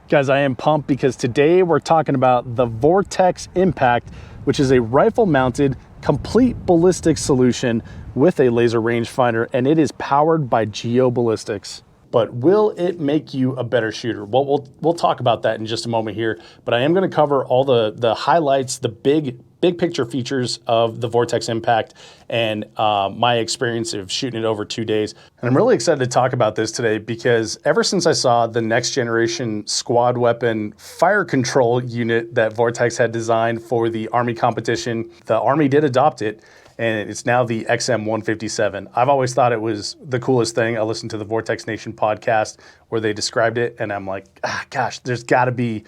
Guys, I am pumped because today we're talking about the Vortex Impact, which is a rifle-mounted, complete ballistic solution with a laser rangefinder, and it is powered by Ballistics. But will it make you a better shooter? Well, we'll talk about that in just a moment here, but I am going to cover all the highlights, the big picture features of the Vortex Impact and my experience of shooting it over 2 days. And I'm really excited to talk about this today because ever since I saw the next generation squad weapon fire control unit that Vortex had designed for the Army competition, the Army did adopt it, and it's now the XM157. I've always thought it was the coolest thing. I listened to the Vortex Nation podcast where they described it, and I'm like, gosh, there's got to be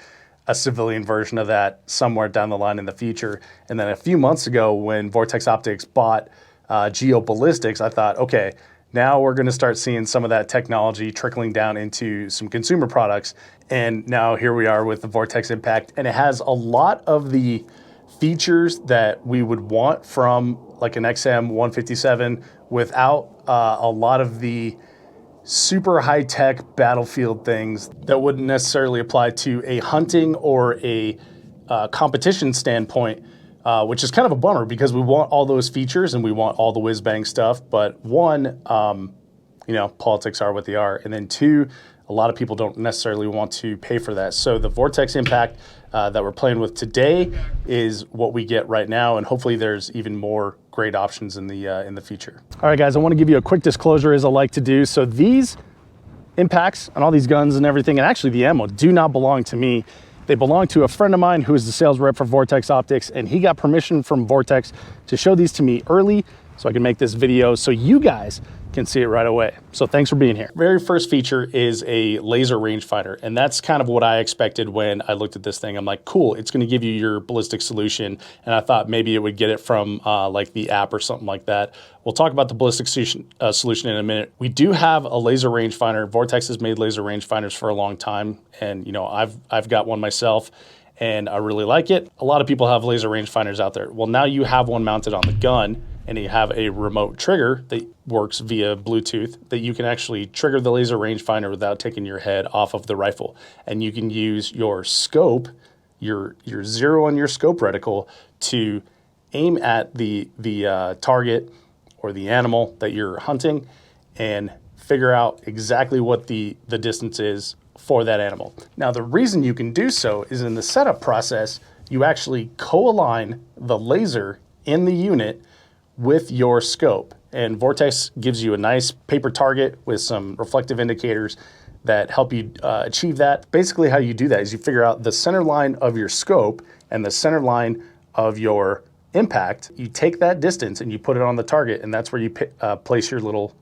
a civilian version of that somewhere down the line in the future. And then a few months ago when Vortex Optics bought Ballistics, I thought, okay, now we're going to start seeing some of that technology trickling down into some consumer products. And now here we are with the Vortex Impact, and it has a lot of the features that we would want from like an XM157 without a lot of the super high-tech battlefield things that wouldn't necessarily apply to a hunting or a competition standpoint, which is kind of a bummer because we want all those features and we want all the whiz-bang stuff. But one, politics are what they are. And then two, a lot of people don't necessarily want to pay for that. So the Vortex Impact that we're playing with today is what we get right now, and hopefully there's even more great options in the future. All right, guys, I want to give you a quick disclosure as I like to do. So these impacts and all these guns and everything, and actually the ammo, do not belong to me. They belong to a friend of mine who is the sales rep for Vortex Optics, and he got permission from Vortex to show these to me early so I can make this video so you guys can see it right away. So thanks for being here. Very first feature is a laser rangefinder, and that's kind of what I expected when I looked at this thing. I'm like, cool, it's going to give you your ballistic solution, and I thought maybe it would get it from like the app or something like that. We'll talk about the ballistic solution in a minute. We do have a laser rangefinder. Vortex has made laser rangefinders for a long time, and I've got one myself, and I really like it. A lot of people have laser rangefinders out there. Well, now you have one mounted on the gun, and you have a remote trigger that works via Bluetooth that you can actually trigger the laser rangefinder without taking your head off of the rifle. And you can use your scope, your zero on your scope reticle, to aim at the target or the animal that you're hunting and figure out exactly what the distance is for that animal. Now, the reason you can do so is in the setup process, you actually co-align the laser in the unit with your scope. And Vortex gives you a nice paper target with some reflective indicators that help you achieve that. Basically how you do that is you figure out the center line of your scope and the center line of your impact. You take that distance and you put it on the target, and that's where you place your little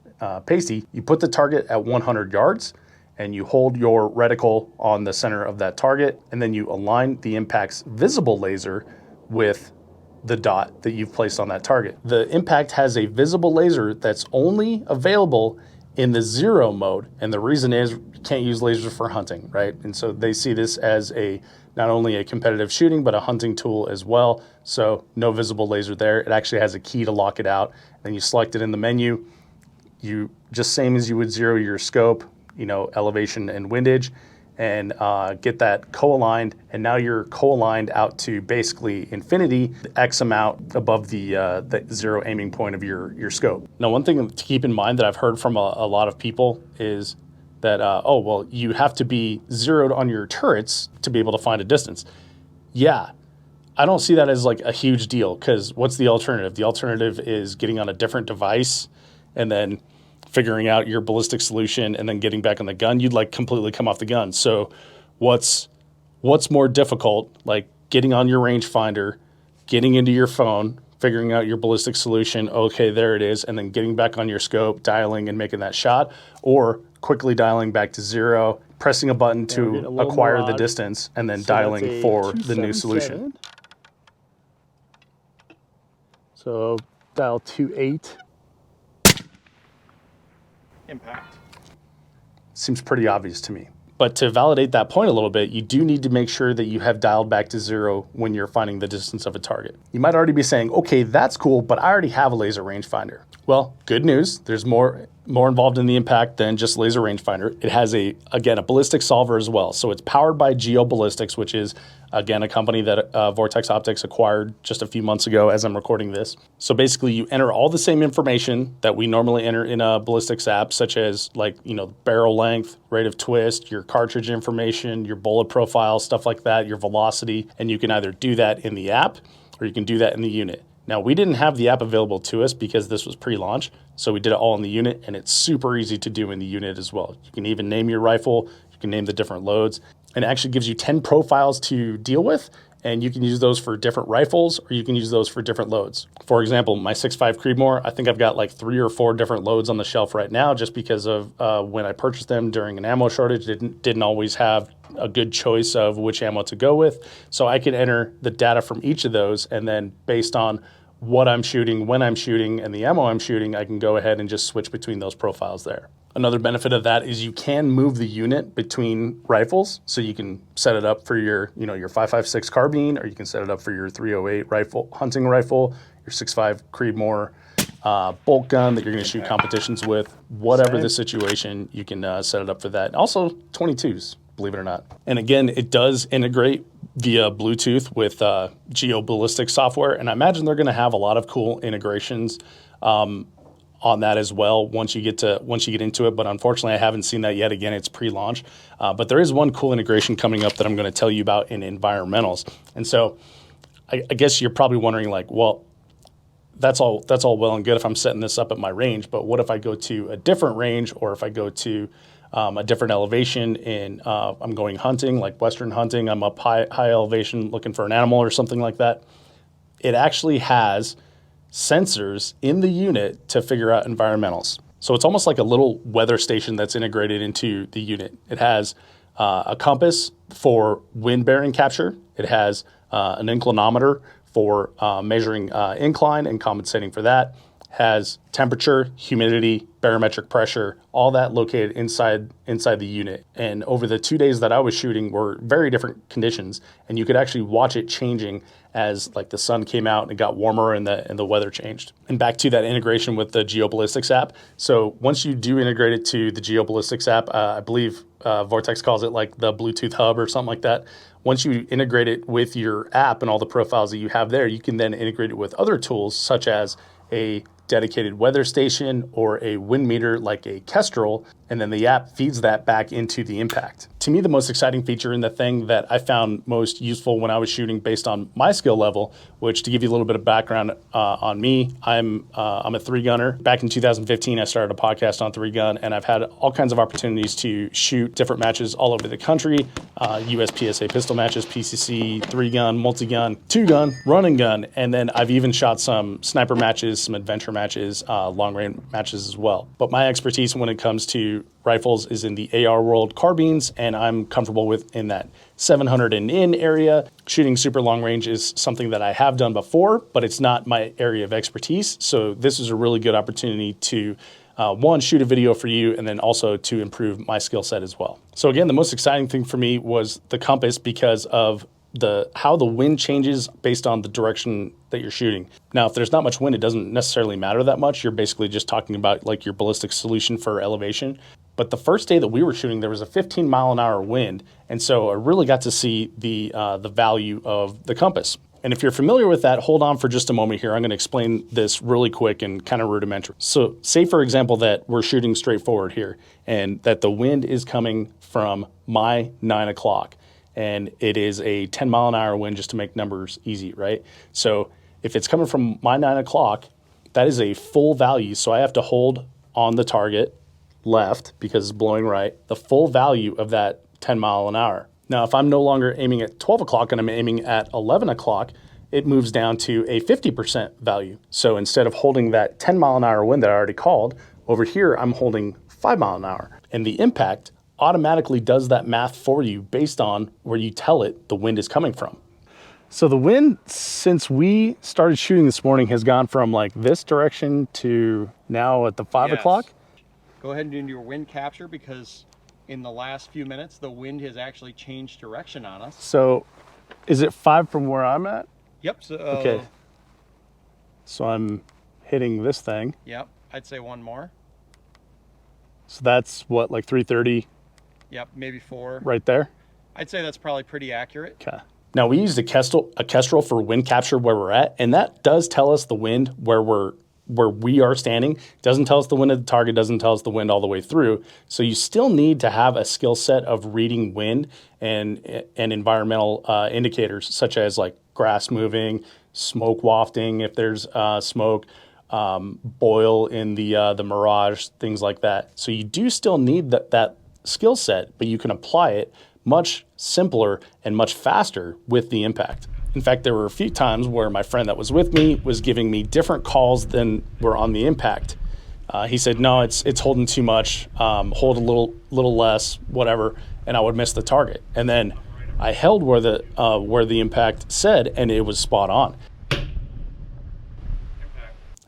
pasty. You put the target at 100 yards and you hold your reticle on the center of that target, and then you align the impact's visible laser with the dot that you've placed on that target. The impact has a visible laser that's only available in the zero mode, and the reason is you can't use lasers for hunting, right? And so they see this as not only a competitive shooting, but a hunting tool as well. So no visible laser there. It actually has a key to lock it out. Then you select it in the menu. You just same as you would zero your scope, elevation and windage, and get that co-aligned, and now you're co-aligned out to basically infinity, X amount above the zero aiming point of your scope. Now, one thing to keep in mind that I've heard from a lot of people is that, you have to be zeroed on your turrets to be able to find a distance. Yeah, I don't see that as like a huge deal, because what's the alternative? The alternative is getting on a different device and then figuring out your ballistic solution and then getting back on the gun. You'd like completely come off the gun. So what's more difficult, like getting on your rangefinder, getting into your phone, figuring out your ballistic solution, okay, there it is, and then getting back on your scope, dialing and making that shot, or quickly dialing back to zero, pressing a button to acquire the distance, and then dialing for the new solution. So dial 28. Impact. Seems pretty obvious to me. But to validate that point a little bit, you do need to make sure that you have dialed back to zero when you're finding the distance of a target. You might already be saying, okay, that's cool, but I already have a laser rangefinder. Well, good news, there's more more involved in the impact than just laser rangefinder. It has a ballistic solver as well. So it's powered by Ballistics, which is, again, a company that Vortex Optics acquired just a few months ago as I'm recording this. So basically you enter all the same information that we normally enter in a ballistics app, such as barrel length, rate of twist, your cartridge information, your bullet profile, stuff like that, your velocity, and you can either do that in the app or you can do that in the unit. Now, we didn't have the app available to us because this was pre-launch, so we did it all in the unit, and it's super easy to do in the unit as well. You can even name your rifle, you can name the different loads, and it actually gives you 10 profiles to deal with, and you can use those for different rifles, or you can use those for different loads. For example, my 6.5 Creedmoor, I think I've got like 3 or 4 different loads on the shelf right now just because of when I purchased them during an ammo shortage, didn't always have a good choice of which ammo to go with. So I can enter the data from each of those, and then based on what I'm shooting, when I'm shooting, and the ammo I'm shooting, I can go ahead and just switch between those profiles there. Another benefit of that is you can move the unit between rifles. So you can set it up for your 5.56 carbine, or you can set it up for your 308 rifle, hunting rifle, your 6.5 Creedmoor bolt gun that you're going to shoot competitions with. Whatever the situation, you can set it up for that. Also 22s, believe it or not. And again, it does integrate via Bluetooth with Ballistic software, and I imagine they're going to have a lot of cool integrations on that as well once you get into it. But unfortunately, I haven't seen that yet. Again, it's pre-launch, but there is one cool integration coming up that I'm going to tell you about in environmentals. And so, I guess you're probably wondering, like, well, that's all well and good if I'm setting this up at my range, but what if I go to a different range, or if I go to a different elevation and I'm going hunting, like Western hunting, I'm up high elevation looking for an animal or something like that? It actually has sensors in the unit to figure out environmentals. So it's almost like a little weather station that's integrated into the unit. It has a compass for wind bearing capture. It has an inclinometer for measuring incline and compensating for that. Has temperature, humidity, barometric pressure, all that located inside the unit. And over the 2 days that I was shooting were very different conditions, and you could actually watch it changing as like the sun came out and it got warmer and the weather changed. And back to that integration with the Ballistics app. So once you do integrate it to the Ballistics app, I believe Vortex calls it like the Bluetooth hub or something like that. Once you integrate it with your app and all the profiles that you have there, you can then integrate it with other tools such as a dedicated weather station or a wind meter like a Kestrel, and then the app feeds that back into the impact. To me, the most exciting feature and the thing that I found most useful when I was shooting based on my skill level, which, to give you a little bit of background on me, I'm a 3-gunner. Back in 2015, I started a podcast on 3-gun, and I've had all kinds of opportunities to shoot different matches all over the country, USPSA pistol matches, PCC, 3-gun, multi-gun, 2-gun, run and gun, and then I've even shot some sniper matches, some adventure matches, long-range matches as well. But my expertise when it comes to rifles is in the AR world, carbines, and I'm comfortable with in that 700 and in area. Shooting super long range is something that I have done before, but it's not my area of expertise. So this is a really good opportunity to one, shoot a video for you, and then also to improve my skill set as well. So again, the most exciting thing for me was the compass because of how the wind changes based on the direction that you're shooting. Now, if there's not much wind, it doesn't necessarily matter that much. You're basically just talking about like your ballistic solution for elevation. But the first day that we were shooting, there was a 15-mile-an-hour wind, and so I really got to see the value of the compass. And if you're familiar with that, hold on for just a moment here. I'm going to explain this really quick and kind of rudimentary. So say, for example, that we're shooting straight forward here, and that the wind is coming from my 9 o'clock. And it is a 10-mile-an-hour wind, just to make numbers easy, right? So if it's coming from my 9 o'clock, that is a full value. So I have to hold on the target left because it's blowing right, the full value of that 10 mile an hour. Now, if I'm no longer aiming at 12 o'clock and I'm aiming at 11 o'clock, it moves down to a 50% value. So instead of holding that 10 mile an hour wind that I already called, over here I'm holding 5 mile an hour. And the impact automatically does that math for you based on where you tell it the wind is coming from. So the wind, since we started shooting this morning, has gone from like this direction to now at the 5 o'clock. Go ahead and do your wind capture, because in the last few minutes, the wind has actually changed direction on us. So is it 5 from where I'm at? Yep. So, okay. So I'm hitting this thing. Yep. I'd say one more. So that's what, like 330 Yep, maybe 4. right there? I'd say that's probably pretty accurate. Okay. Now we used a Kestrel for wind capture where we're at, and that does tell us the wind where we are standing. It doesn't tell us the wind at the target, doesn't tell us the wind all the way through. So you still need to have a skill set of reading wind and environmental indicators, such as like grass moving, smoke wafting if there's smoke, boil in the mirage, things like that. So you do still need that skill set, but you can apply it much simpler and much faster with the impact. In fact, there were a few times where my friend that was with me was giving me different calls than were on the impact. He said, no, it's holding too much, hold a little less, whatever, and I would miss the target. And then I held where the impact said, and it was spot on.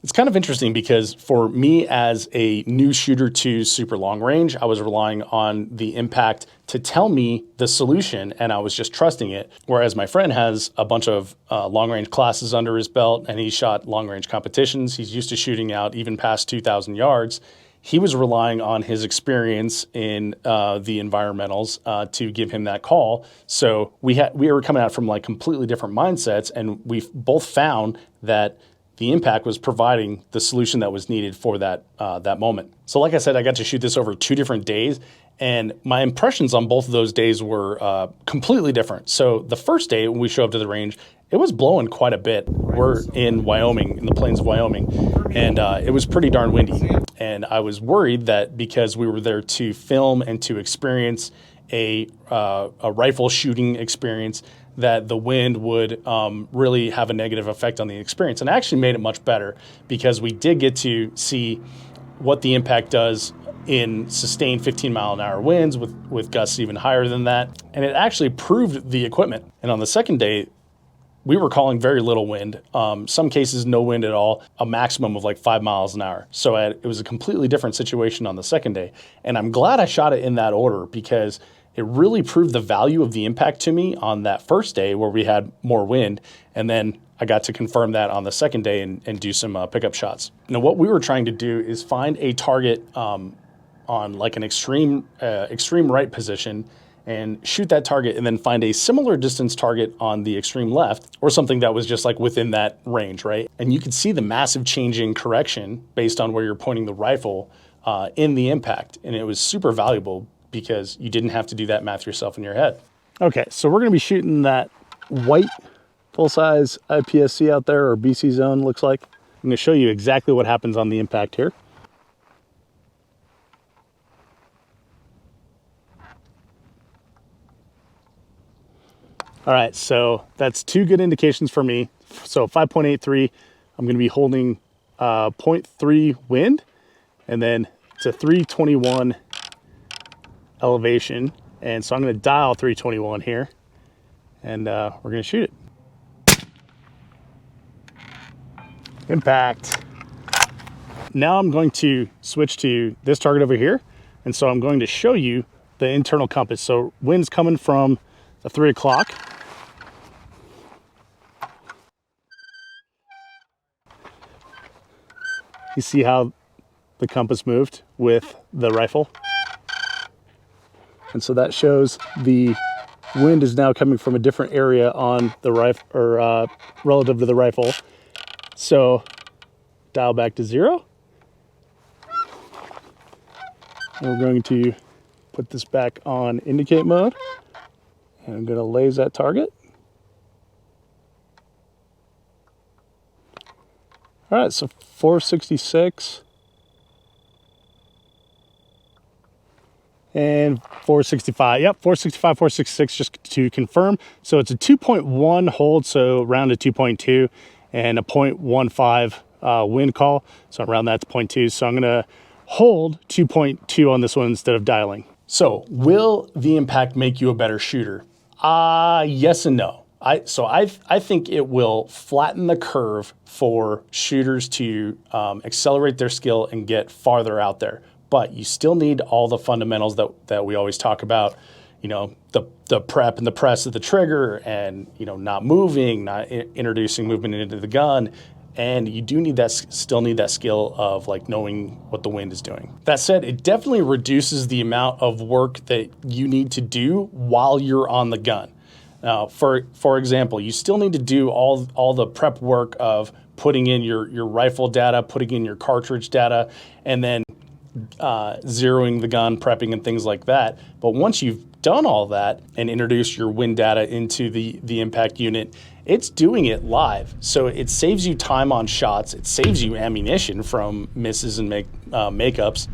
It's kind of interesting because for me as a new shooter to super long range, I was relying on the impact to tell me the solution and I was just trusting it. Whereas my friend has a bunch of long range classes under his belt and he shot long range competitions. He's used to shooting out even past 2,000 yards. He was relying on his experience in the environmentals to give him that call. So we were coming out from like completely different mindsets, and we both found that the impact was providing the solution that was needed for that moment. So like I said, I got to shoot this over 2 different days, and my impressions on both of those days were completely different. So the first day when we showed up to the range, it was blowing quite a bit. We're in Wyoming, in the plains of Wyoming, and it was pretty darn windy. And I was worried that because we were there to film and to experience a rifle shooting experience, that the wind would really have a negative effect on the experience. And it actually made it much better because we did get to see what the impact does in sustained 15-mile-an-hour winds with gusts even higher than that. And it actually proved the equipment. And on the second day, we were calling very little wind, some cases no wind at all, a maximum of like 5 miles an hour. So it was a completely different situation on the second day. And I'm glad I shot it in that order because it really proved the value of the impact to me on that first day where we had more wind. And then I got to confirm that on the second day and do some pickup shots. Now, what we were trying to do is find a target on like an extreme right position and shoot that target and then find a similar distance target on the extreme left or something that was just like within that range, right? And you could see the massive change in correction based on where you're pointing the rifle in the impact. And it was super valuable because you didn't have to do that math yourself in your head. Okay, so we're gonna be shooting that white full-size IPSC out there, or BC zone looks like. I'm gonna show you exactly what happens on the impact here. All right, so that's 2 good indications for me. So 5.83, I'm gonna be holding 0.3 wind, and then it's a 321 elevation. And so I'm gonna dial 321 here, and we're gonna shoot it. Impact. Now I'm going to switch to this target over here. And so I'm going to show you the internal compass. So wind's coming from the 3 o'clock. You see how the compass moved with the rifle? And so that shows the wind is now coming from a different area on the rifle, or relative to the rifle. So dial back to 0. And we're going to put this back on indicate mode. And I'm going to laze that target. All right, so 466. And 465, yep, 465, 466, just to confirm. So it's a 2.1 hold, so round to 2.2, and a 0.15 wind call. So around that's 0.2. So I'm gonna hold 2.2 on this one instead of dialing. So will the impact make you a better shooter? Yes and no. I think it will flatten the curve for shooters to accelerate their skill and get farther out there. But you still need all the fundamentals that we always talk about, you know, the prep and the press of the trigger, and, you know, not moving, not introducing movement into the gun, and you do need that, still need that skill of like knowing what the wind is doing. That said, it definitely reduces the amount of work that you need to do while you're on the gun. Now, for example, you still need to do all the prep work of putting in your rifle data, putting in your cartridge data, and then zeroing the gun, prepping and things like that. But once you've done all that and introduced your wind data into the impact unit, it's doing it live. So it saves you time on shots. It saves you ammunition from misses and makeups.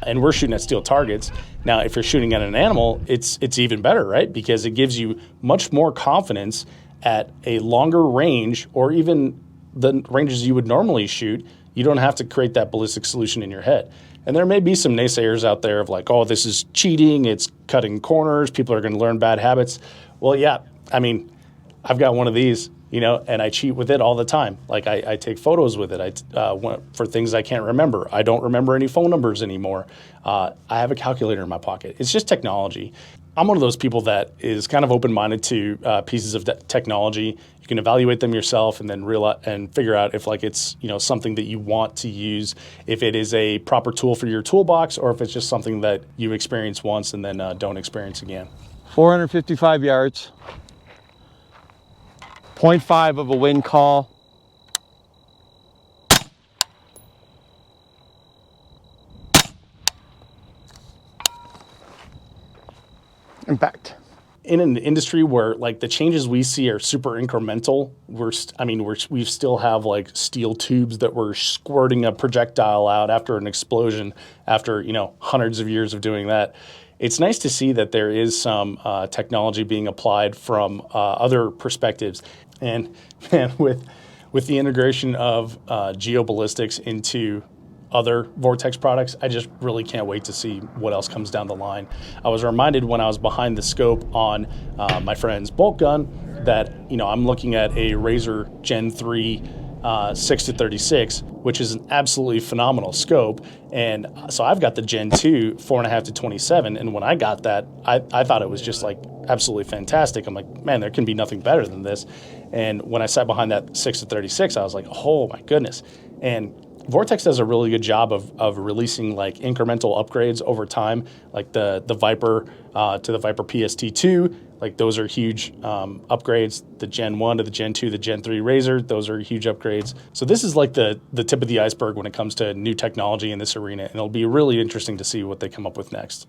And we're shooting at steel targets. Now, if you're shooting at an animal, it's even better, right? Because it gives you much more confidence at a longer range, or even the ranges you would normally shoot. You don't have to create that ballistic solution in your head. And there may be some naysayers out there of like, oh, this is cheating, it's cutting corners, people are going to learn bad habits. Well, yeah, I mean, I've got one of these, and I cheat with it all the time. Like I take photos with it for things I can't remember. I don't remember any phone numbers anymore. I have a calculator in my pocket. It's just technology. I'm one of those people that is kind of open-minded to pieces of technology. You can evaluate them yourself and then realize and figure out if like it's something that you want to use, if it is a proper tool for your toolbox, or if it's just something that you experience once and then don't experience again. 455 yards, 0.5 of a wind call. Impact. In an industry where like the changes we see are super incremental, we still have like steel tubes that we're squirting a projectile out after an explosion after hundreds of years of doing that. It's nice to see that there is some technology being applied from other perspectives, and man, with the integration of geoballistics into other Vortex products, I just really can't wait to see what else comes down the line. I was reminded when I was behind the scope on my friend's bolt gun that I'm looking at a Razor Gen 3 6-36, which is an absolutely phenomenal scope. And so I've got the Gen 2 4.5 to 27, and when I got that, I thought it was just like absolutely fantastic. I'm like, man, there can be nothing better than this. And when I sat behind that 6-36, I was like, oh my goodness. And Vortex does a really good job of releasing like incremental upgrades over time, like the Viper to the Viper PST2. Like those are huge upgrades. The Gen 1 to the Gen 2, the Gen 3 Razor, those are huge upgrades. So this is like the tip of the iceberg when it comes to new technology in this arena, and it'll be really interesting to see what they come up with next.